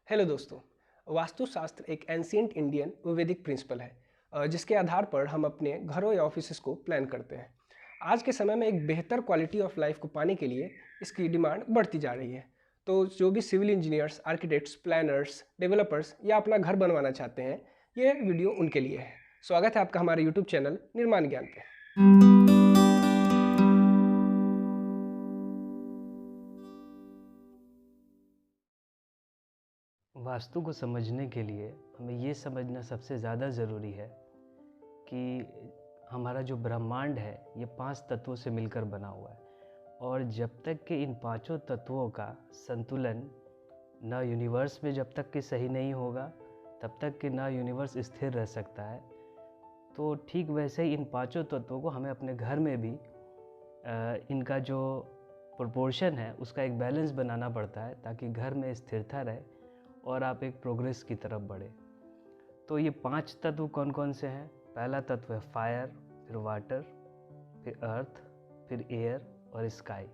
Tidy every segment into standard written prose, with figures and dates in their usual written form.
Hello दोस्तों। वास्तुशास्त्र एक ancient Indian वैदिक प्रिंसिपल है, जिसके आधार पर हम अपने घरों या ऑफिसेस को प्लान करते हैं। आज के समय में एक बेहतर क्वालिटी ऑफ लाइफ को पाने के लिए इसकी डिमांड बढ़ती जा रही है। तो जो भी civil engineers, architects, planners, developers या अपना घर बनवाना चाहते हैं, ये वीडियो उनके लिए है। स्वागत है आपका हमारे यूट्यूब चैनल निर्माण ज्ञान पे। वास्तु को समझने के लिए हमें ये समझना सबसे ज़्यादा ज़रूरी है कि हमारा जो ब्रह्मांड है ये 5 तत्वों से मिलकर बना हुआ है, और जब तक कि इन पांचों तत्वों का संतुलन ना यूनिवर्स में जब तक कि सही नहीं होगा, तब तक कि ना यूनिवर्स स्थिर रह सकता है। तो ठीक वैसे ही इन पांचों तत्वों को हमें अपने घर में भी इनका जो प्रोपोर्शन है उसका एक बैलेंस बनाना पड़ता है, ताकि घर में स्थिरता रहे और आप एक प्रोग्रेस की तरफ बढ़े। तो ये 5 तत्व कौन कौन से हैं? पहला तत्व है फायर, फिर वाटर, फिर अर्थ, फिर एयर और स्काई।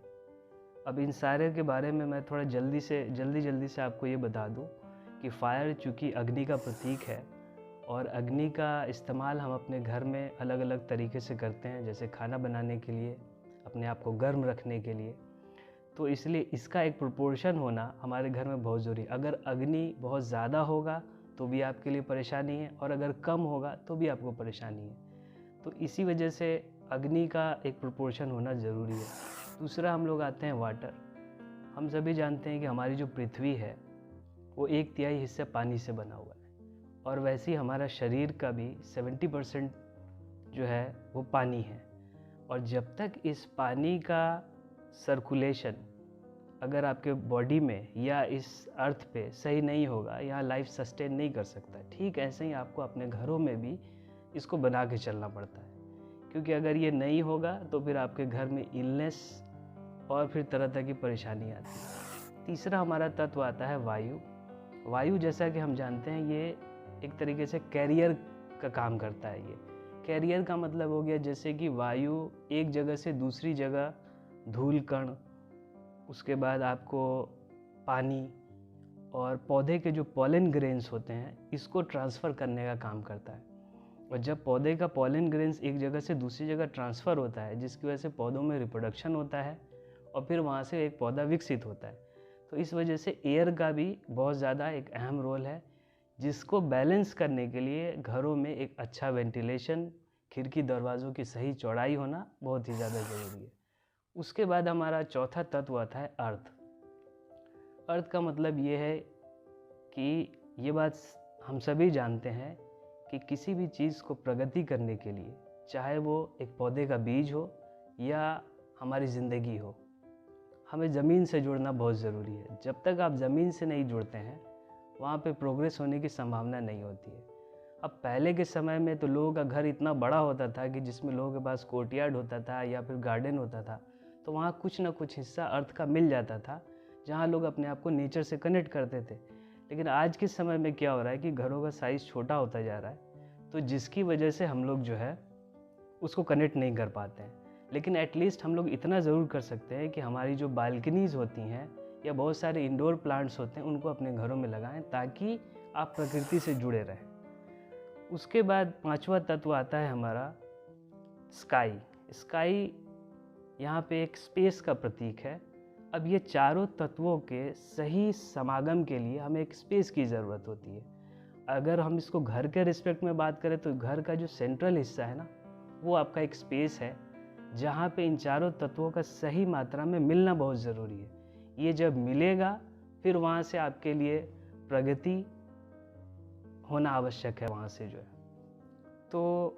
अब इन सारे के बारे में मैं थोड़ा जल्दी से आपको ये बता दूं कि फायर चूँकि अग्नि का प्रतीक है, और अग्नि का इस्तेमाल हम अपने घर में अलग अलग तरीके से करते हैं, जैसे खाना बनाने के लिए, अपने आप को गर्म रखने के लिए। तो इसलिए इसका एक प्रोपोर्शन होना हमारे घर में बहुत ज़रूरी है। अगर अग्नि बहुत ज़्यादा होगा तो भी आपके लिए परेशानी है, और अगर कम होगा तो भी आपको परेशानी है। तो इसी वजह से अग्नि का एक प्रोपोर्शन होना ज़रूरी है। दूसरा हम लोग आते हैं वाटर। हम सभी जानते हैं कि हमारी जो पृथ्वी है वो 1/3 हिस्सा पानी से बना हुआ है, और वैसे ही हमारा शरीर का भी 70% जो है वो पानी है। और जब तक इस पानी का सर्कुलेशन अगर आपके बॉडी में या इस अर्थ पे सही नहीं होगा, यहाँ लाइफ सस्टेन नहीं कर सकता। ठीक ऐसे ही आपको अपने घरों में भी इसको बना के चलना पड़ता है, क्योंकि अगर ये नहीं होगा तो फिर आपके घर में इलनेस और फिर तरह तरह की परेशानी आती है। तीसरा हमारा तत्व आता है वायु। वायु, जैसा कि हम जानते हैं, ये एक तरीके से कैरियर का काम करता है। ये कैरियर का मतलब हो गया जैसे कि वायु एक जगह से दूसरी जगह धूल कण, उसके बाद आपको पानी और पौधे के जो पॉलन ग्रेन्स होते हैं इसको ट्रांसफ़र करने का काम करता है। और जब पौधे का पॉलन ग्रेन्स एक जगह से दूसरी जगह ट्रांसफ़र होता है, जिसकी वजह से पौधों में रिप्रोडक्शन होता है और फिर वहाँ से एक पौधा विकसित होता है। तो इस वजह से एयर का भी बहुत ज़्यादा एक अहम रोल है, जिसको बैलेंस करने के लिए घरों में एक अच्छा वेंटिलेशन, खिड़की दरवाज़ों की सही चौड़ाई होना बहुत ही ज़्यादा ज़रूरी है। उसके बाद हमारा चौथा तत्व आता है अर्थ। अर्थ का मतलब ये है कि ये बात हम सभी जानते हैं कि किसी भी चीज़ को प्रगति करने के लिए, चाहे वो एक पौधे का बीज हो या हमारी ज़िंदगी हो, हमें ज़मीन से जुड़ना बहुत ज़रूरी है। जब तक आप ज़मीन से नहीं जुड़ते हैं, वहाँ पे प्रोग्रेस होने की संभावना नहीं होती है। अब पहले के समय में तो लोगों का घर इतना बड़ा होता था कि जिसमें लोगों के पास कोर्टयार्ड होता था या फिर गार्डन होता था, तो वहाँ कुछ ना कुछ हिस्सा अर्थ का मिल जाता था, जहाँ लोग अपने आप को नेचर से कनेक्ट करते थे। लेकिन आज के समय में क्या हो रहा है कि घरों का साइज़ छोटा होता जा रहा है, तो जिसकी वजह से हम लोग जो है उसको कनेक्ट नहीं कर पाते हैं। लेकिन एटलीस्ट हम लोग इतना ज़रूर कर सकते हैं कि हमारी जो बालकनीज़ होती हैं या बहुत सारे इंडोर प्लांट्स होते हैं, उनको अपने घरों में लगाएं, ताकि आप प्रकृति से जुड़े रहें। उसके बाद 5वां तत्व आता है हमारा स्काई। स्काई यहाँ पे एक स्पेस का प्रतीक है। अब ये चारों तत्वों के सही समागम के लिए हमें एक स्पेस की ज़रूरत होती है। अगर हम इसको घर के रिस्पेक्ट में बात करें, तो घर का जो सेंट्रल हिस्सा है ना, वो आपका एक स्पेस है, जहाँ पे इन चारों तत्वों का सही मात्रा में मिलना बहुत ज़रूरी है। ये जब मिलेगा, फिर वहाँ से आपके लिए प्रगति होना आवश्यक है वहाँ से जो है। तो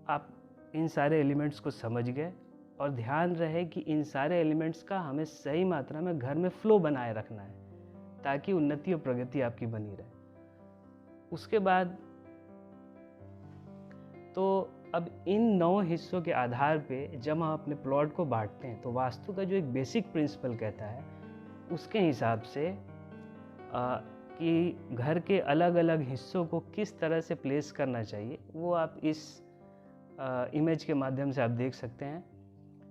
आप इन सारे एलिमेंट्स को समझ गए, और ध्यान रहे कि इन सारे एलिमेंट्स का हमें सही मात्रा में घर में फ्लो बनाए रखना है, ताकि उन्नति और प्रगति आपकी बनी रहे। उसके बाद तो अब इन 9 हिस्सों के आधार पे जब हम अपने प्लॉट को बांटते हैं, तो वास्तु का जो एक बेसिक प्रिंसिपल कहता है, उसके हिसाब से कि घर के अलग अलग हिस्सों को किस तरह से प्लेस करना चाहिए, वो आप इस इमेज के माध्यम से आप देख सकते हैं।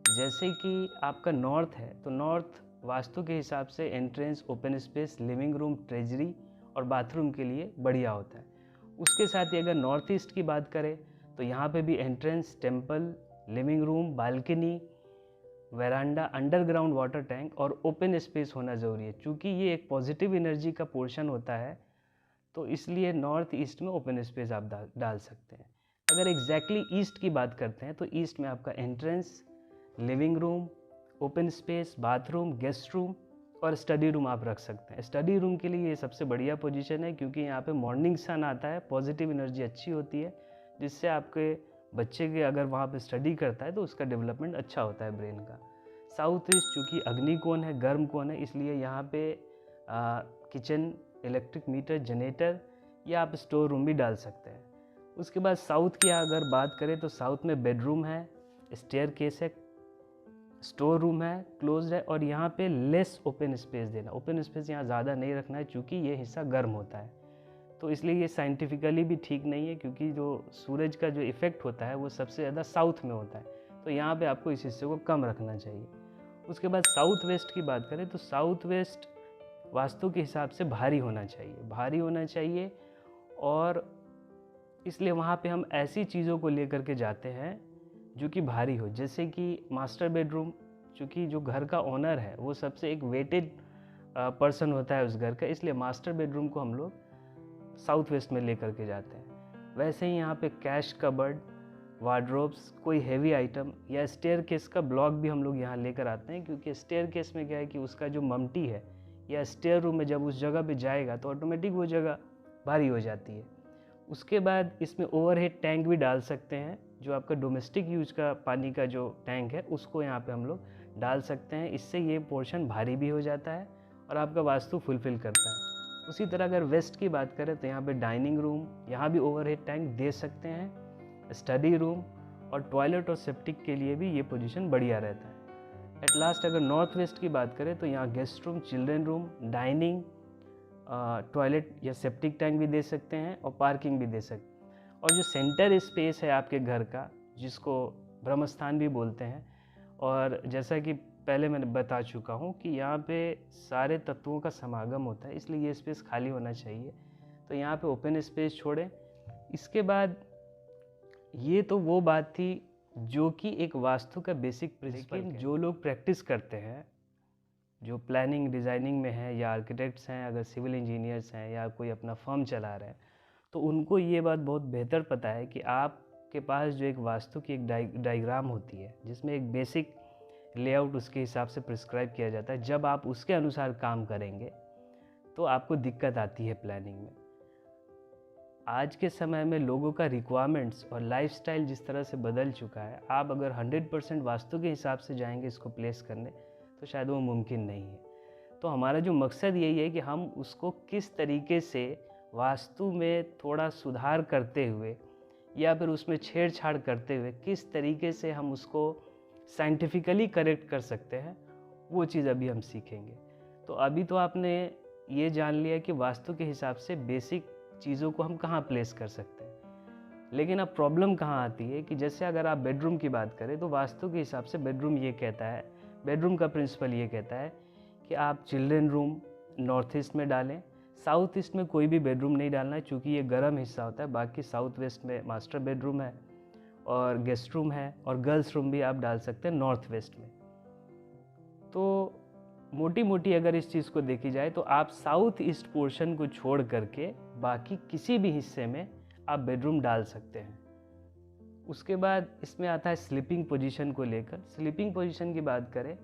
जैसे कि आपका नॉर्थ है, तो नॉर्थ वास्तु के हिसाब से entrance, open space, living room, treasury और बाथरूम के लिए बढ़िया होता है। उसके साथ ही अगर नॉर्थ ईस्ट की बात करें तो यहाँ पे भी entrance, temple, living room, balcony, veranda, underground water tank और ओपन स्पेस होना ज़रूरी है। चूँकि ये एक पॉजिटिव एनर्जी का पोर्शन होता है तो इसलिए नॉर्थ ईस्ट में ओपन स्पेस आप डाल सकते हैं। अगर एग्जैक्टली ईस्ट की बात करते हैं तो ईस्ट में आपका entrance, living room, open space, bathroom, guest room और स्टडी रूम आप रख सकते हैं। स्टडी रूम के लिए ये सबसे बढ़िया पोजीशन है क्योंकि यहाँ पे मॉर्निंग सन आता है, पॉजिटिव एनर्जी अच्छी होती है, जिससे आपके बच्चे के अगर वहाँ पे स्टडी करता है तो उसका डेवलपमेंट अच्छा होता है ब्रेन का। साउथ ईस्ट चूँकि अग्नि कोण है, गर्म कोण है, इसलिए यहाँ पे किचन, इलेक्ट्रिक मीटर, जनरेटर या आप स्टोर रूम भी डाल सकते हैं। उसके बाद साउथ की अगर बात करें तो साउथ में बेडरूम है, स्टेयरकेस है, स्टोर रूम है, क्लोज्ड है और यहाँ पे लेस ओपन स्पेस देना। ओपन स्पेस यहाँ ज़्यादा नहीं रखना है क्योंकि ये हिस्सा गर्म होता है, तो इसलिए ये साइंटिफिकली भी ठीक नहीं है क्योंकि जो सूरज का जो इफ़ेक्ट होता है वो सबसे ज़्यादा साउथ में होता है, तो यहाँ पे आपको इस हिस्से को कम रखना चाहिए। उसके बाद साउथ वेस्ट की बात करें तो साउथ वेस्ट वास्तु के हिसाब से भारी होना चाहिए और इसलिए वहाँ पे हम ऐसी चीज़ों को लेकर के जाते हैं जो कि भारी हो, जैसे कि मास्टर बेडरूम। चूँकि जो घर का ओनर है वो सबसे एक वेटेड पर्सन होता है उस घर का, इसलिए मास्टर बेडरूम को हम लोग साउथ वेस्ट में लेकर के जाते हैं। वैसे ही यहाँ पे कैश कबर्ड, वार्डरोब्स, कोई हैवी आइटम या स्टेयरकेस का ब्लॉक भी हम लोग यहाँ लेकर आते हैं क्योंकि स्टेयरकेस में क्या है कि उसका जो ममटी है या स्टेयर रूम में जब उस जगह पे जाएगा तो ऑटोमेटिक वो जगह भारी हो जाती है। उसके बाद इसमें ओवरहेड टैंक भी डाल सकते हैं, जो आपका डोमेस्टिक यूज का पानी का जो टैंक है उसको यहाँ पे हम लोग डाल सकते हैं। इससे ये पोर्शन भारी भी हो जाता है और आपका वास्तु फुलफिल करता है। उसी तरह अगर वेस्ट की बात करें तो यहाँ पे डाइनिंग रूम, यहाँ भी ओवरहेड टैंक दे सकते हैं। स्टडी रूम और टॉयलेट और सेप्टिक के लिए भी ये पोजीशन बढ़िया रहता है। एट लास्ट अगर नॉर्थ वेस्ट की बात करें तो यहाँ guest room, children room, dining, toilet या सेप्टिक टैंक भी दे सकते हैं और पार्किंग भी दे सकते हैं। और जो सेंटर स्पेस है आपके घर का, जिसको ब्रह्मस्थान भी बोलते हैं, और जैसा कि पहले मैंने बता चुका हूँ कि यहाँ पे सारे तत्वों का समागम होता है, इसलिए ये स्पेस खाली होना चाहिए। तो यहाँ पे ओपन स्पेस छोड़ें। इसके बाद ये तो वो बात थी जो कि एक वास्तु का बेसिक प्रिंसिपल है। जो लोग प्रैक्टिस करते हैं, जो प्लानिंग डिज़ाइनिंग में है या आर्किटेक्ट्स हैं, अगर सिविल इंजीनियर्स हैं या कोई अपना फर्म चला रहे हैं, तो उनको ये बात बहुत बेहतर पता है कि आपके पास जो एक वास्तु की एक डायग्राम होती है जिसमें एक बेसिक लेआउट उसके हिसाब से प्रिस्क्राइब किया जाता है। जब आप उसके अनुसार काम करेंगे तो आपको दिक्कत आती है प्लानिंग में। आज के समय में लोगों का रिक्वायरमेंट्स और लाइफस्टाइल जिस तरह से बदल चुका है, आप अगर 100% वास्तु के हिसाब से जाएंगे इसको प्लेस करने तो शायद वो मुमकिन नहीं है। तो हमारा जो मकसद यही है कि हम उसको किस तरीके से वास्तु में थोड़ा सुधार करते हुए या फिर उसमें छेड़छाड़ करते हुए किस तरीके से हम उसको साइंटिफिकली करेक्ट कर सकते हैं, वो चीज़ अभी हम सीखेंगे। तो अभी तो आपने ये जान लिया कि वास्तु के हिसाब से बेसिक चीज़ों को हम कहाँ प्लेस कर सकते हैं। लेकिन अब प्रॉब्लम कहाँ आती है कि जैसे अगर आप बेडरूम की बात करें तो वास्तु के हिसाब से बेडरूम ये कहता है, बेडरूम का प्रिंसिपल ये कहता है कि आप चिल्ड्रेन रूम नॉर्थ ईस्ट में डालें, साउथ ईस्ट में कोई भी बेडरूम नहीं डालना है क्योंकि ये गर्म हिस्सा होता है। बाकी साउथ वेस्ट में मास्टर बेडरूम है और गेस्ट रूम है और गर्ल्स रूम भी आप डाल सकते हैं नॉर्थ वेस्ट में। तो मोटी मोटी अगर इस चीज़ को देखी जाए तो आप साउथ ईस्ट पोर्शन को छोड़ करके बाकी किसी भी हिस्से में आप बेडरूम डाल सकते हैं। उसके बाद इसमें आता है स्लीपिंग पोजीशन को लेकर। स्लीपिंग पोजीशन की बात करें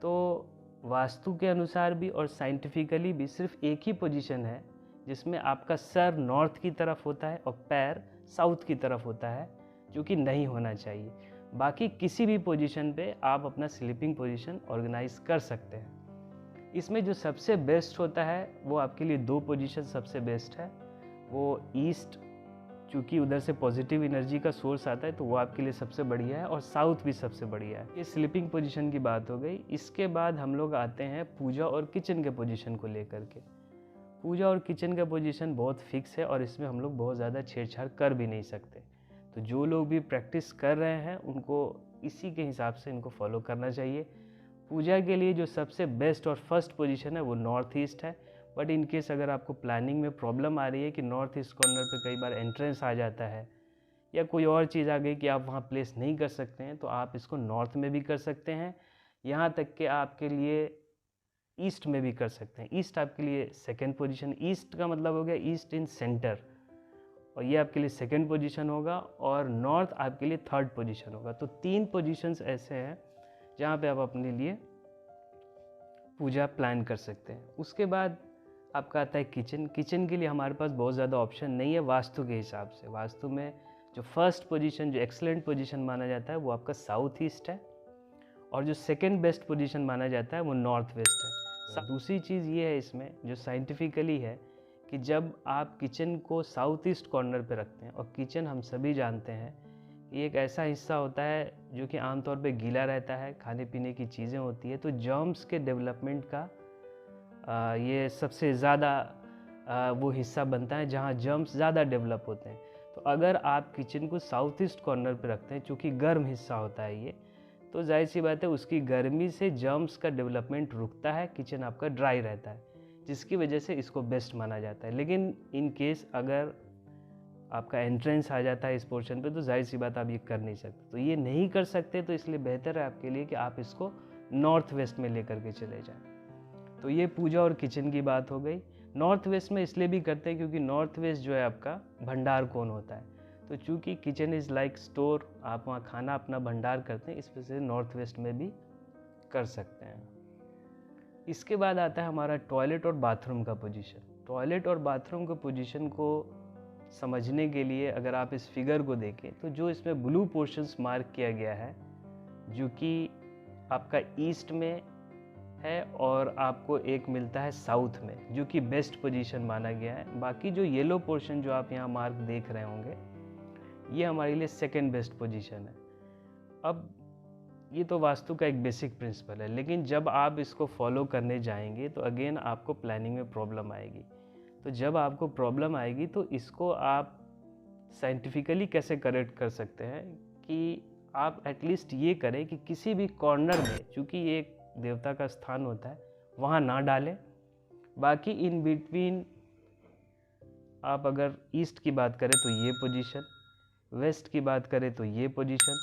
तो वास्तु के अनुसार भी और साइंटिफिकली भी सिर्फ एक ही पोजीशन है जिसमें आपका सर नॉर्थ की तरफ होता है और पैर साउथ की तरफ होता है, जो कि नहीं होना चाहिए। बाकी किसी भी पोजीशन पे आप अपना स्लीपिंग पोजीशन ऑर्गेनाइज कर सकते हैं। इसमें जो सबसे बेस्ट होता है वो आपके लिए दो पोजीशन सबसे बेस्ट है। वो ईस्ट, चूँकि उधर से पॉजिटिव एनर्जी का सोर्स आता है तो वो आपके लिए सबसे बढ़िया है, और साउथ भी सबसे बढ़िया है। ये स्लीपिंग पोजीशन की बात हो गई। इसके बाद हम लोग आते हैं पूजा और किचन के पोजीशन को लेकर के। पूजा और किचन का पोजीशन बहुत फिक्स है और इसमें हम लोग बहुत ज़्यादा छेड़छाड़ कर भी नहीं सकते। तो जो लोग भी प्रैक्टिस कर रहे हैं उनको इसी के हिसाब से इनको फॉलो करना चाहिए। पूजा के लिए जो सबसे बेस्ट और फर्स्ट पोजीशन है वो नॉर्थ ईस्ट है। बट इन केस अगर आपको प्लानिंग में प्रॉब्लम आ रही है कि नॉर्थ ईस्ट कॉर्नर पे कई बार एंट्रेंस आ जाता है या कोई और चीज़ आ गई कि आप वहाँ प्लेस नहीं कर सकते हैं, तो आप इसको नॉर्थ में भी कर सकते हैं, यहाँ तक कि आपके लिए ईस्ट में भी कर सकते हैं। ईस्ट आपके लिए सेकंड पोजीशन, ईस्ट का मतलब हो गया ईस्ट इन सेंटर, और ये आपके लिए सेकंड पोजीशन होगा, और नॉर्थ आपके लिए थर्ड पोजीशन होगा। तो 3 पोजीशंस ऐसे हैं जहाँ पे आप अपने लिए पूजा प्लान कर सकते हैं। उसके बाद आपका आता है किचन। किचन के लिए हमारे पास बहुत ज़्यादा ऑप्शन नहीं है वास्तु के हिसाब से। वास्तु में जो फर्स्ट पोजीशन, जो एक्सलेंट पोजीशन माना जाता है, वो आपका साउथ ईस्ट है, और जो सेकंड बेस्ट पोजीशन माना जाता है वो नॉर्थ वेस्ट है। दूसरी चीज़ ये है इसमें जो साइंटिफिकली है कि जब आप किचन को साउथ ईस्ट कॉर्नर पे रखते हैं, और किचन हम सभी जानते हैं ये एक ऐसा हिस्सा होता है जो कि आमतौर पे गीला रहता है, खाने पीने की चीज़ें होती है, तो जर्म्स के डेवलपमेंट का ये सबसे ज़्यादा वो हिस्सा बनता है जहाँ जर्म्स ज़्यादा डेवलप होते हैं। तो अगर आप किचन को साउथ ईस्ट कॉर्नर पे रखते हैं, चूँकि गर्म हिस्सा होता है ये, तो जाहिर सी बात है उसकी गर्मी से जर्म्स का डेवलपमेंट रुकता है, किचन आपका ड्राई रहता है, जिसकी वजह से इसको बेस्ट माना जाता है। लेकिन इन केस अगर आपका एंट्रेंस आ जाता है इस पोर्शन पे, तो जाहिर सी बात आप ये कर नहीं सकते। तो ये नहीं कर सकते, तो इसलिए बेहतर है आपके लिए कि आप इसको नॉर्थ वेस्ट में लेकर के चले जाएं। तो ये पूजा और किचन की बात हो गई। नॉर्थ वेस्ट में इसलिए भी करते हैं क्योंकि नॉर्थ वेस्ट जो है आपका भंडार कोण होता है, तो चूँकि किचन इज़ लाइक स्टोर, आप वहाँ खाना अपना भंडार करते हैं, इस वजह से नॉर्थ वेस्ट में भी कर सकते हैं। इसके बाद आता है हमारा टॉयलेट और बाथरूम का पोजीशन। टॉयलेट और बाथरूम के पोजीशन को समझने के लिए अगर आप इस फिगर को देखें, तो जो इसमें ब्लू पोर्शंस मार्क किया गया है जो कि आपका ईस्ट में है, और आपको एक मिलता है साउथ में जो कि बेस्ट पोजीशन माना गया है। बाकी जो येलो पोर्शन जो आप यहाँ मार्क देख रहे होंगे, ये हमारे लिए सेकंड बेस्ट पोजीशन है। अब ये तो वास्तु का एक बेसिक प्रिंसिपल है, लेकिन जब आप इसको फॉलो करने जाएंगे तो अगेन आपको प्लानिंग में प्रॉब्लम आएगी। तो जब आपको प्रॉब्लम आएगी तो इसको आप साइंटिफिकली कैसे करेक्ट कर सकते हैं कि आप एटलीस्ट ये करें कि किसी भी कॉर्नर में, चूँकि ये एक देवता का स्थान होता है, वहाँ ना डालें। बाकी इन बिटवीन आप अगर ईस्ट की बात करें तो ये पोजीशन, वेस्ट की बात करें तो ये पोजीशन,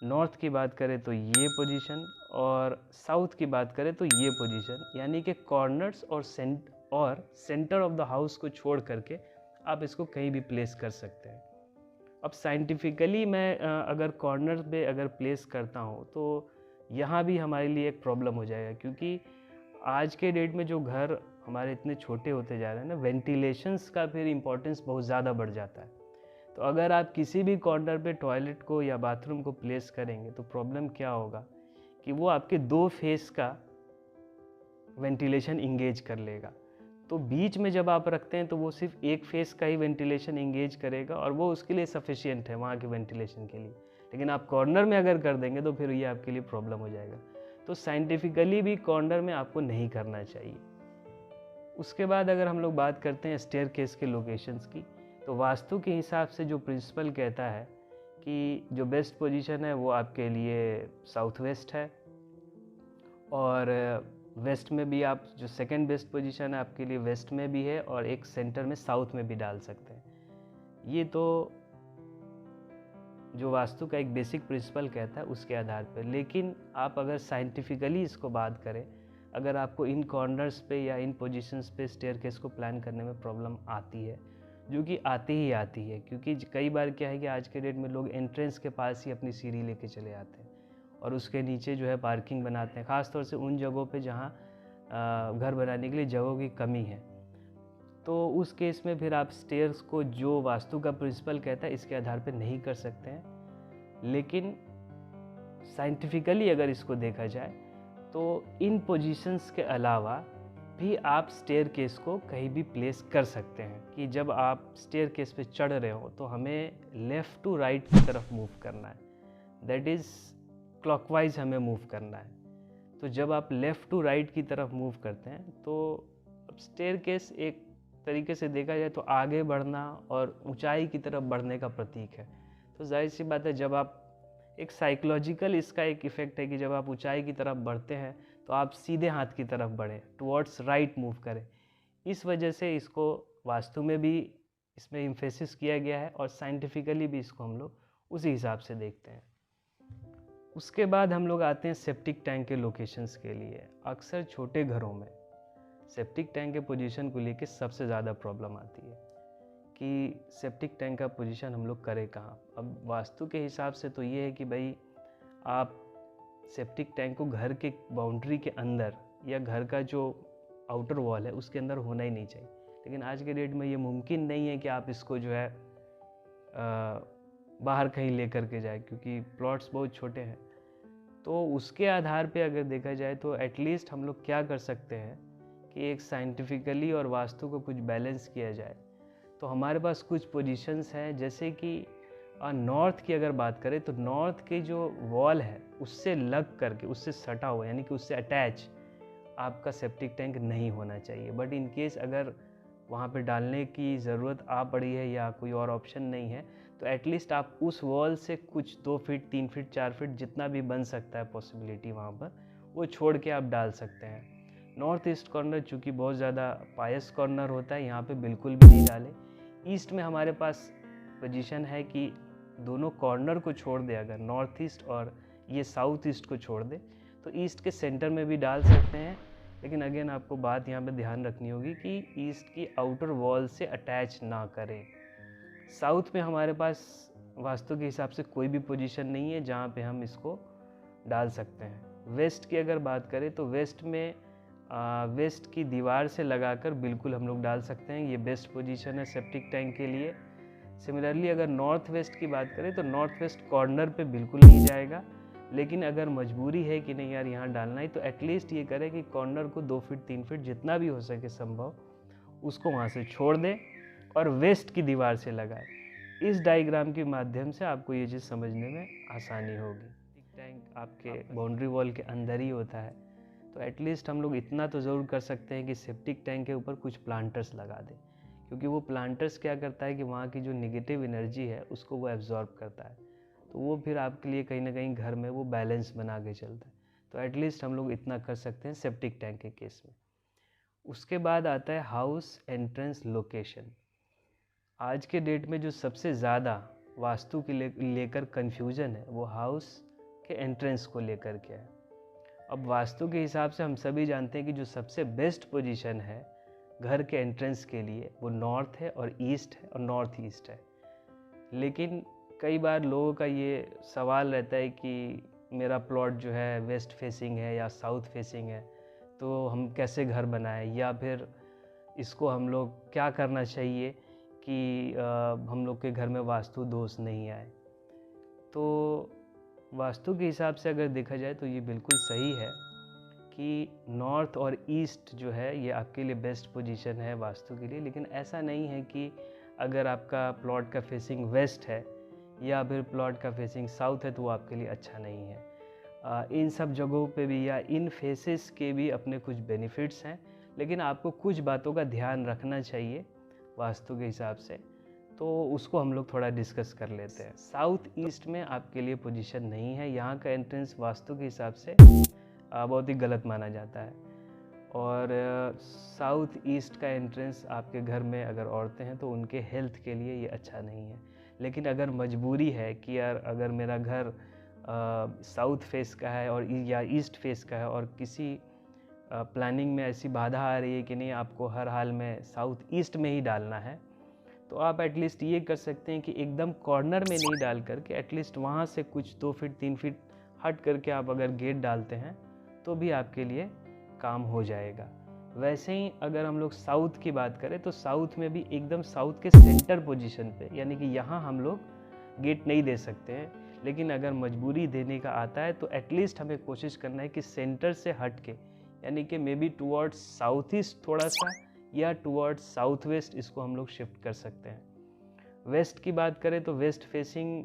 नॉर्थ की बात करें तो ये पोजीशन, और साउथ की बात करें तो ये पोजीशन, यानी कि कॉर्नर्स और सेंटर ऑफ द हाउस को छोड़ करके आप इसको कहीं भी प्लेस कर सकते हैं। अब साइंटिफिकली मैं अगर कॉर्नर पे अगर प्लेस करता हूँ तो यहाँ भी हमारे लिए एक प्रॉब्लम हो जाएगा, क्योंकि आज के डेट में जो घर हमारे इतने छोटे होते जा रहे हैं ना, वेंटिलेशंस का फिर इम्पोर्टेंस बहुत ज़्यादा बढ़ जाता है। तो अगर आप किसी भी कॉर्नर पे टॉयलेट को या बाथरूम को प्लेस करेंगे तो प्रॉब्लम क्या होगा कि वो आपके 2 फेस का वेंटिलेशन इंगेज कर लेगा। तो बीच में जब आप रखते हैं तो वो सिर्फ एक फेस का ही वेंटिलेशन इंगेज करेगा, और वो उसके लिए सफिशिएंट है वहाँ के वेंटिलेशन के लिए। लेकिन आप कॉर्नर में अगर कर देंगे तो फिर ये आपके लिए प्रॉब्लम हो जाएगा। तो साइंटिफिकली भी कॉर्नर में आपको नहीं करना चाहिए। उसके बाद अगर हम लोग बात करते हैं स्टेयरकेस के लोकेशंस की, तो वास्तु के हिसाब से जो प्रिंसिपल कहता है कि जो बेस्ट पोजीशन है वो आपके लिए साउथ वेस्ट है, और वेस्ट में भी आप जो सेकंड बेस्ट पोजीशन है आपके लिए वेस्ट में भी है, और एक सेंटर में साउथ में भी डाल सकते हैं। ये तो जो वास्तु का एक बेसिक प्रिंसिपल कहता है उसके आधार पर। लेकिन आप अगर साइंटिफिकली इसको बात करें, अगर आपको इन कॉर्नर्स पे या इन पोजीशंस पे स्टेयरकेस को प्लान करने में प्रॉब्लम आती है, जो कि आती ही आती है, क्योंकि कई बार क्या है कि आज के डेट में लोग एंट्रेंस के पास ही अपनी सीढ़ी लेके चले आते हैं और उसके नीचे जो है पार्किंग बनाते हैं, ख़ास तौर से उन जगहों पे जहाँ घर बनाने के लिए जगहों की कमी है। तो उस केस में फिर आप स्टेयर्स को जो वास्तु का प्रिंसिपल कहता है इसके आधार पर नहीं कर सकते हैं। लेकिन साइंटिफिकली अगर इसको देखा जाए तो इन पोजीशंस के अलावा भी आप स्टेयरकेस को कहीं भी प्लेस कर सकते हैं कि जब आप स्टेयरकेस पे चढ़ रहे हो तो हमें लेफ़्ट टू राइट की तरफ मूव करना है, दैट इज़ क्लॉकवाइज हमें मूव करना है। तो जब आप लेफ़्ट टू राइट की तरफ मूव करते हैं तो स्टेयरकेस एक तरीके से देखा जाए तो आगे बढ़ना और ऊंचाई की तरफ बढ़ने का प्रतीक है। तो जाहिर सी बात है, जब आप एक साइकोलॉजिकल इसका एक इफ़ेक्ट है कि जब आप ऊंचाई की तरफ बढ़ते हैं तो आप सीधे हाथ की तरफ बढ़ें, टुवर्ड्स राइट मूव करें। इस वजह से इसको वास्तु में भी इसमें इम्फेसिस किया गया है और साइंटिफिकली भी इसको हम लोग उसी हिसाब से देखते हैं। उसके बाद हम लोग आते हैं सेप्टिक टैंक के लोकेशंस के लिए। अक्सर छोटे घरों में सेप्टिक टैंक के पोजीशन को लेके सबसे ज़्यादा प्रॉब्लम आती है कि सेप्टिक टैंक का पोजीशन हम लोग करें कहाँ। अब वास्तु के हिसाब से तो ये है कि भाई आप सेप्टिक टैंक को घर के बाउंड्री के अंदर या घर का जो आउटर वॉल है उसके अंदर होना ही नहीं चाहिए, लेकिन आज के डेट में ये मुमकिन नहीं है कि आप इसको जो है बाहर कहीं ले कर के जाए, क्योंकि प्लॉट्स बहुत छोटे हैं। तो उसके आधार पे अगर देखा जाए तो एटलीस्ट हम लोग क्या कर सकते हैं कि एक साइंटिफिकली और वास्तु को कुछ बैलेंस किया जाए। तो हमारे पास कुछ पोजीशंस हैं, जैसे कि नॉर्थ की अगर बात करें तो नॉर्थ के जो वॉल है उससे लग करके, उससे सटा हुआ, यानी कि उससे अटैच आपका सेप्टिक टैंक नहीं होना चाहिए। बट इन केस अगर वहाँ पे डालने की ज़रूरत आ पड़ी है या कोई और ऑप्शन नहीं है, तो एटलीस्ट आप उस वॉल से कुछ 2 फीट 3 फीट 4 फीट जितना भी बन सकता है पॉसिबिलिटी वहाँ पर, वो छोड़ के आप डाल सकते हैं। नॉर्थ ईस्ट कॉर्नर चूँकि बहुत ज़्यादा पायस कॉर्नर होता है, यहाँ पे बिल्कुल भी नहीं डालें। ईस्ट में हमारे पास पोजीशन है कि दोनों कॉर्नर को छोड़ दे, अगर नॉर्थ ईस्ट और ये साउथ ईस्ट को छोड़ दे तो ईस्ट के सेंटर में भी डाल सकते हैं। लेकिन अगेन आपको बात यहाँ पे ध्यान रखनी होगी कि ईस्ट की आउटर वॉल से अटैच ना करें। साउथ में हमारे पास वास्तु के हिसाब से कोई भी पोजीशन नहीं है जहाँ पे हम इसको डाल सकते हैं। वेस्ट की अगर बात करें तो वेस्ट में वेस्ट की दीवार से लगाकर बिल्कुल हम लोग डाल सकते हैं, ये बेस्ट पोजीशन है सेप्टिक टैंक के लिए। सिमिलरली अगर नॉर्थ वेस्ट की बात करें तो नॉर्थ वेस्ट कॉर्नर पे बिल्कुल नहीं जाएगा, लेकिन अगर मजबूरी है कि नहीं यार यहाँ डालना ही, तो एटलीस्ट ये करें कि कॉर्नर को 2 फीट 3 फीट जितना भी हो सके संभव उसको वहाँ से छोड़ दें और वेस्ट की दीवार से लगाए। इस डायग्राम के माध्यम से आपको ये चीज़ समझने में आसानी होगी। टैंक आपके बाउंड्री वॉल के अंदर ही होता है, तो एटलीस्ट हम लोग इतना तो ज़रूर कर सकते हैं कि सेप्टिक टैंक के ऊपर कुछ प्लांटर्स लगा दें, क्योंकि वो प्लांटर्स क्या करता है कि वहाँ की जो नेगेटिव एनर्जी है उसको वो एब्जॉर्ब करता है, तो वो फिर आपके लिए कहीं ना कहीं घर में वो बैलेंस बना के चलता है। तो एटलीस्ट हम लोग इतना कर सकते हैं सेप्टिक टैंक के केस में। उसके बाद आता है हाउस एंट्रेंस लोकेशन। आज के डेट में जो सबसे ज़्यादा वास्तु के लेकर कन्फ्यूज़न है वो हाउस के एंट्रेंस को लेकर के है। अब वास्तु के हिसाब से हम सभी जानते हैं कि जो सबसे बेस्ट पोजीशन है घर के एंट्रेंस के लिए वो नॉर्थ है और ईस्ट है और नॉर्थ ईस्ट है। लेकिन कई बार लोगों का ये सवाल रहता है कि मेरा प्लॉट जो है वेस्ट फेसिंग है या साउथ फेसिंग है, तो हम कैसे घर बनाएं, या फिर इसको हम लोग क्या करना चाहिए कि हम लोग के घर में वास्तु दोष नहीं आए। तो वास्तु के हिसाब से अगर देखा जाए तो ये बिल्कुल सही है कि नॉर्थ और ईस्ट जो है ये आपके लिए बेस्ट पोजीशन है वास्तु के लिए। लेकिन ऐसा नहीं है कि अगर आपका प्लॉट का फेसिंग वेस्ट है या फिर प्लॉट का फेसिंग साउथ है तो वो आपके लिए अच्छा नहीं है। इन सब जगहों पे भी या इन फेसेस के भी अपने कुछ बेनिफिट्स हैं, लेकिन आपको कुछ बातों का ध्यान रखना चाहिए वास्तु के हिसाब से, तो उसको हम लोग थोड़ा डिस्कस कर लेते हैं। साउथ ईस्ट में आपके लिए पोजीशन नहीं है, यहाँ का एंट्रेंस वास्तु के हिसाब से बहुत ही गलत माना जाता है। और साउथ ईस्ट का एंट्रेंस आपके घर में अगर औरतें हैं तो उनके हेल्थ के लिए ये अच्छा नहीं है। लेकिन अगर मजबूरी है कि यार अगर मेरा घर साउथ फेस का है और या ईस्ट फेस का है और किसी प्लानिंग में ऐसी बाधा आ रही है कि नहीं आपको हर हाल में साउथ ईस्ट में ही डालना है, तो आप एटलीस्ट ये कर सकते हैं कि एकदम कॉर्नर में नहीं डाल करके एटलीस्ट वहाँ से कुछ 2 फीट 3 फीट हट करके आप अगर गेट डालते हैं तो भी आपके लिए काम हो जाएगा। वैसे ही अगर हम लोग साउथ की बात करें तो साउथ में भी एकदम साउथ के सेंटर पोजीशन पे, यानी कि यहाँ हम लोग गेट नहीं दे सकते हैं, लेकिन अगर मजबूरी देने का आता है तो एटलीस्ट हमें कोशिश करना है कि सेंटर से हट के, यानी कि may be towards south east थोड़ा सा या टुवर्ड्स साउथ वेस्ट इसको हम लोग शिफ्ट कर सकते हैं। वेस्ट की बात करें तो वेस्ट फेसिंग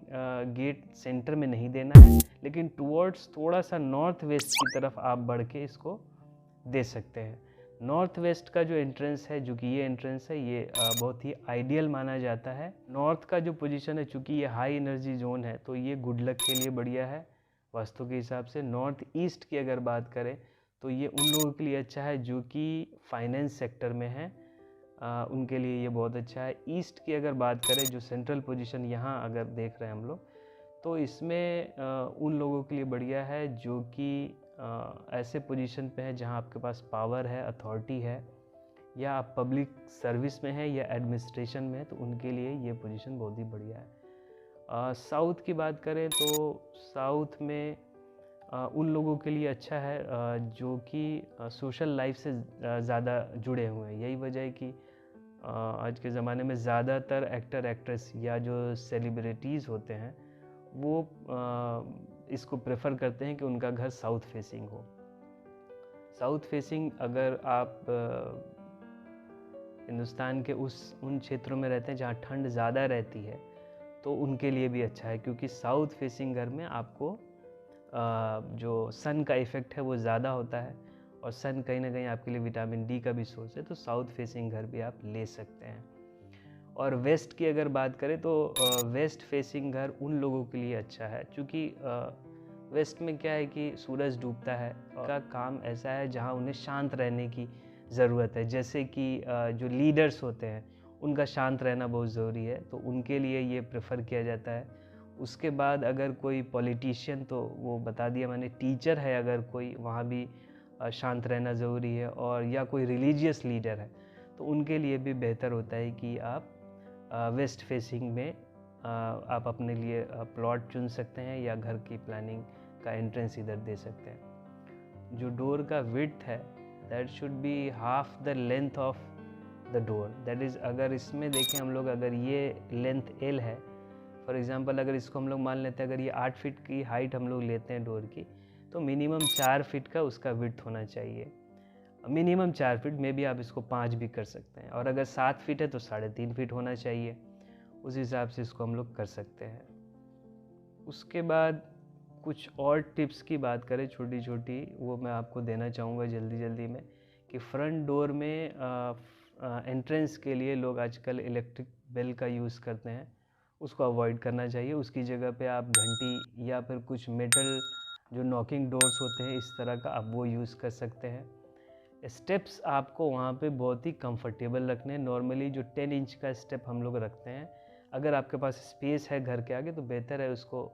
गेट सेंटर में नहीं देना है, लेकिन टुवर्ड्स थोड़ा सा नॉर्थ वेस्ट की तरफ आप बढ़ के इसको दे सकते हैं। नॉर्थ वेस्ट का जो एंट्रेंस है, जो कि ये एंट्रेंस है, ये बहुत ही आइडियल माना जाता है। नॉर्थ का जो पोजीशन है, चूँकि ये हाई एनर्जी जोन है तो ये गुड लक के लिए बढ़िया है वास्तु के हिसाब से। नॉर्थ ईस्ट की अगर बात करें तो ये उन लोगों के लिए अच्छा है जो कि फाइनेंस सेक्टर में है, उनके लिए ये बहुत अच्छा है। ईस्ट की अगर बात करें, जो सेंट्रल पोजीशन यहाँ अगर देख रहे हैं हम लोग, तो इसमें उन लोगों के लिए बढ़िया है जो कि ऐसे पोजीशन पे है जहाँ आपके पास पावर है, अथॉरिटी है, या आप पब्लिक सर्विस में है या एडमिनिस्ट्रेशन में है, तो उनके लिए ये पोजीशन बहुत ही बढ़िया है। साउथ की बात करें तो साउथ में उन लोगों के लिए अच्छा है जो कि सोशल लाइफ से ज़्यादा जुड़े हुए हैं। यही वजह है कि आज के ज़माने में ज़्यादातर एक्टर एक्ट्रेस या जो सेलिब्रिटीज़ होते हैं वो इसको प्रेफर करते हैं कि उनका घर साउथ फेसिंग हो। साउथ फेसिंग अगर आप हिंदुस्तान के उन क्षेत्रों में रहते हैं जहाँ ठंड ज़्यादा रहती है, तो उनके लिए भी अच्छा है, क्योंकि साउथ फेसिंग घर में आपको जो सन का इफ़ेक्ट है वो ज़्यादा होता है, और सन कहीं ना कहीं आपके लिए विटामिन डी का भी सोर्स है, तो साउथ फेसिंग घर भी आप ले सकते हैं। और वेस्ट की अगर बात करें तो वेस्ट फेसिंग घर उन लोगों के लिए अच्छा है, क्योंकि वेस्ट में क्या है कि सूरज डूबता है, और का काम ऐसा है जहाँ उन्हें शांत रहने की ज़रूरत है। जैसे कि जो लीडर्स होते हैं उनका शांत रहना बहुत ज़रूरी है, तो उनके लिए ये प्रेफर किया जाता है। उसके बाद अगर कोई पॉलिटिशियन, तो वो बता दिया मैंने, टीचर है अगर कोई, वहाँ भी शांत रहना ज़रूरी है। और या कोई रिलीजियस लीडर है, तो उनके लिए भी बेहतर होता है कि आप वेस्ट फेसिंग में आप अपने लिए प्लॉट चुन सकते हैं, या घर की प्लानिंग का एंट्रेंस इधर दे सकते हैं। जो डोर का विड्थ है, that should be half the length of the door. That is, अगर इसमें देखें हम लोग, अगर ये लेंथ एल है, फॉर एग्जांपल अगर इसको हम लोग मान लेते हैं, अगर ये 8 फीट की हाइट हम लोग लेते हैं डोर की, तो मिनिमम 4 फीट का उसका विड्थ होना चाहिए। मिनिमम 4 फीट में भी आप इसको 5 भी कर सकते हैं, और अगर 7 फीट है तो 3.5 फीट होना चाहिए। उस हिसाब से इसको हम लोग कर सकते हैं। उसके बाद कुछ और टिप्स की बात करें छोटी छोटी, वो मैं आपको देना चाहूँगा जल्दी जल्दी में, कि फ्रंट डोर में एंट्रेंस के लिए लोग आजकल इलेक्ट्रिक बेल का यूज़ करते हैं, उसको अवॉइड करना चाहिए। उसकी जगह पे आप घंटी या फिर कुछ मेटल जो नॉकिंग डोर्स होते हैं इस तरह का, आप वो यूज़ कर सकते हैं। स्टेप्स आपको वहाँ पे बहुत ही कंफर्टेबल रखने हैं। नॉर्मली जो 10 इंच का स्टेप हम लोग रखते हैं, अगर आपके पास स्पेस है घर के आगे तो बेहतर है उसको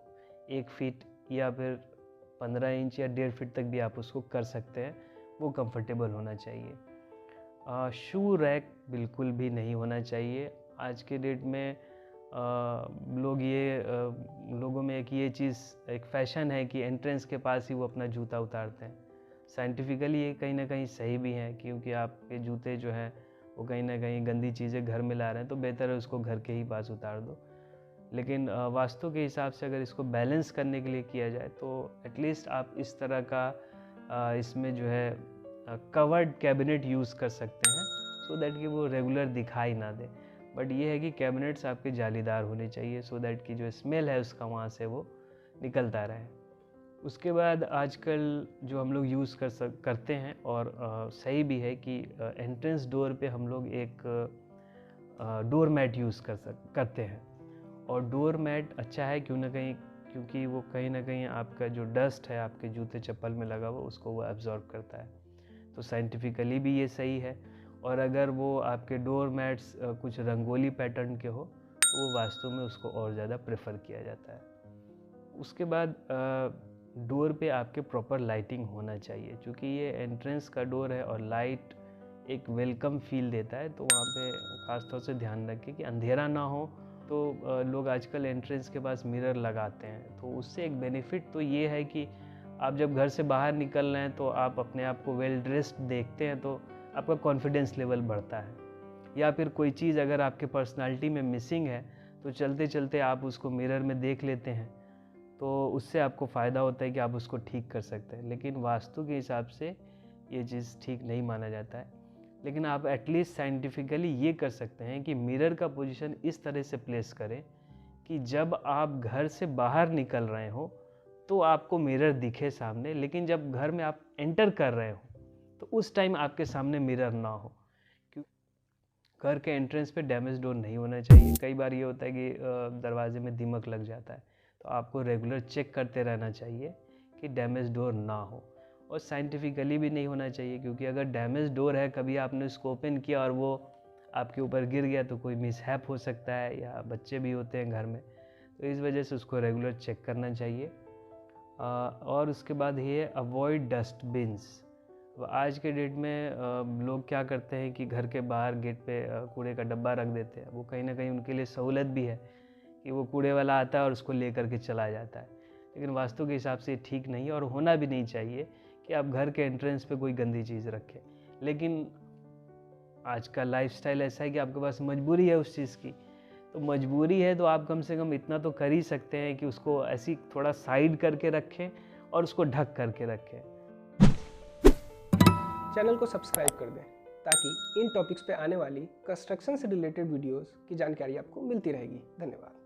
1 फीट या फिर 15 इंच या 1.5 फीट तक भी आप उसको कर सकते हैं, वो कंफर्टेबल होना चाहिए। शू रैक बिल्कुल भी नहीं होना चाहिए। आज के डेट में लोगों में एक चीज़, एक फैशन है कि एंट्रेंस के पास ही वो अपना जूता उतारते हैं। साइंटिफिकली ये कहीं ना कहीं सही भी है, क्योंकि आपके जूते जो हैं वो कहीं ना कहीं गंदी चीज़ें घर में ला रहे हैं, तो बेहतर है उसको घर के ही पास उतार दो। लेकिन वास्तु के हिसाब से अगर इसको बैलेंस करने के लिए किया जाए तो एटलीस्ट आप इस तरह का इसमें जो है कवर्ड कैबिनेट यूज़ कर सकते हैं, सो दैट कि वो रेगुलर दिखाई ना दे। बट ये है कि कैबिनेट्स आपके जालीदार होने चाहिए, सो दैट कि जो स्मेल है उसका वहाँ से वो निकलता रहे। उसके बाद आजकल जो हम लोग यूज़ करते हैं, और सही भी है, कि एंट्रेंस डोर पे हम लोग एक डोर मैट यूज़ करते हैं। और डोर मैट अच्छा है क्यों ना कहीं, क्योंकि वो कहीं ना कहीं आपका जो डस्ट है आपके जूते चप्पल में लगा हुआ उसको वो एब्जॉर्ब करता है, तो साइंटिफिकली भी ये सही है। और अगर वो आपके डोर मैट्स कुछ रंगोली पैटर्न के हो, तो वो वास्तव में उसको और ज़्यादा प्रेफर किया जाता है। उसके बाद डोर पे आपके प्रॉपर लाइटिंग होना चाहिए, क्योंकि ये एंट्रेंस का डोर है और लाइट एक वेलकम फील देता है, तो वहाँ पे ख़ास तौर से ध्यान रखें कि अंधेरा ना हो। तो लोग आजकल एंट्रेंस के पास मिरर लगाते हैं, तो उससे एक बेनिफिट तो ये है कि आप जब घर से बाहर निकल रहे हैं तो आप अपने आप को वेल ड्रेस्ड देखते हैं, तो आपका कॉन्फिडेंस लेवल बढ़ता है। या फिर कोई चीज़ अगर आपके पर्सनालिटी में मिसिंग है, तो चलते चलते आप उसको मिरर में देख लेते हैं, तो उससे आपको फ़ायदा होता है कि आप उसको ठीक कर सकते हैं। लेकिन वास्तु के हिसाब से ये चीज़ ठीक नहीं माना जाता है। लेकिन आप एटलीस्ट साइंटिफिकली ये कर सकते हैं कि मिरर का पोजीशन इस तरह से प्लेस करें कि जब आप घर से बाहर निकल रहे हो तो आपको मिरर दिखे सामने, लेकिन जब घर में आप एंटर कर रहे हो तो उस टाइम आपके सामने मिरर ना हो। क्योंकि घर के एंट्रेंस पे डैमेज डोर नहीं होना चाहिए। कई बार ये होता है कि दरवाजे में दीमक लग जाता है, तो आपको रेगुलर चेक करते रहना चाहिए कि डैमेज डोर ना हो। और साइंटिफिकली भी नहीं होना चाहिए, क्योंकि अगर डैमेज डोर है, कभी आपने उसको ओपन किया और वो आपके ऊपर गिर गया तो कोई मिसहैप हो सकता है, या बच्चे भी होते हैं घर में, तो इस वजह से उसको रेगुलर चेक करना चाहिए। और उसके बाद ये अवॉइड डस्टबिन्स। आज के डेट में लोग क्या करते हैं कि घर के बाहर गेट पे कूड़े का डब्बा रख देते हैं। वो कहीं ना कहीं उनके लिए सहूलत भी है कि वो कूड़े वाला आता है और उसको ले करके चला जाता है, लेकिन वास्तु के हिसाब से ठीक नहीं है और होना भी नहीं चाहिए कि आप घर के एंट्रेंस पे कोई गंदी चीज़ रखें। लेकिन आज का लाइफस्टाइल ऐसा है कि आपके पास मजबूरी है उस चीज़ की, तो मजबूरी है तो आप कम से कम इतना तो कर ही सकते हैं कि उसको ऐसी थोड़ा साइड करके रखें और उसको ढक करके रखें। चैनल को सब्सक्राइब कर दें ताकि इन टॉपिक्स पे आने वाली कंस्ट्रक्शन से रिलेटेड वीडियोस की जानकारी आपको मिलती रहेगी। धन्यवाद।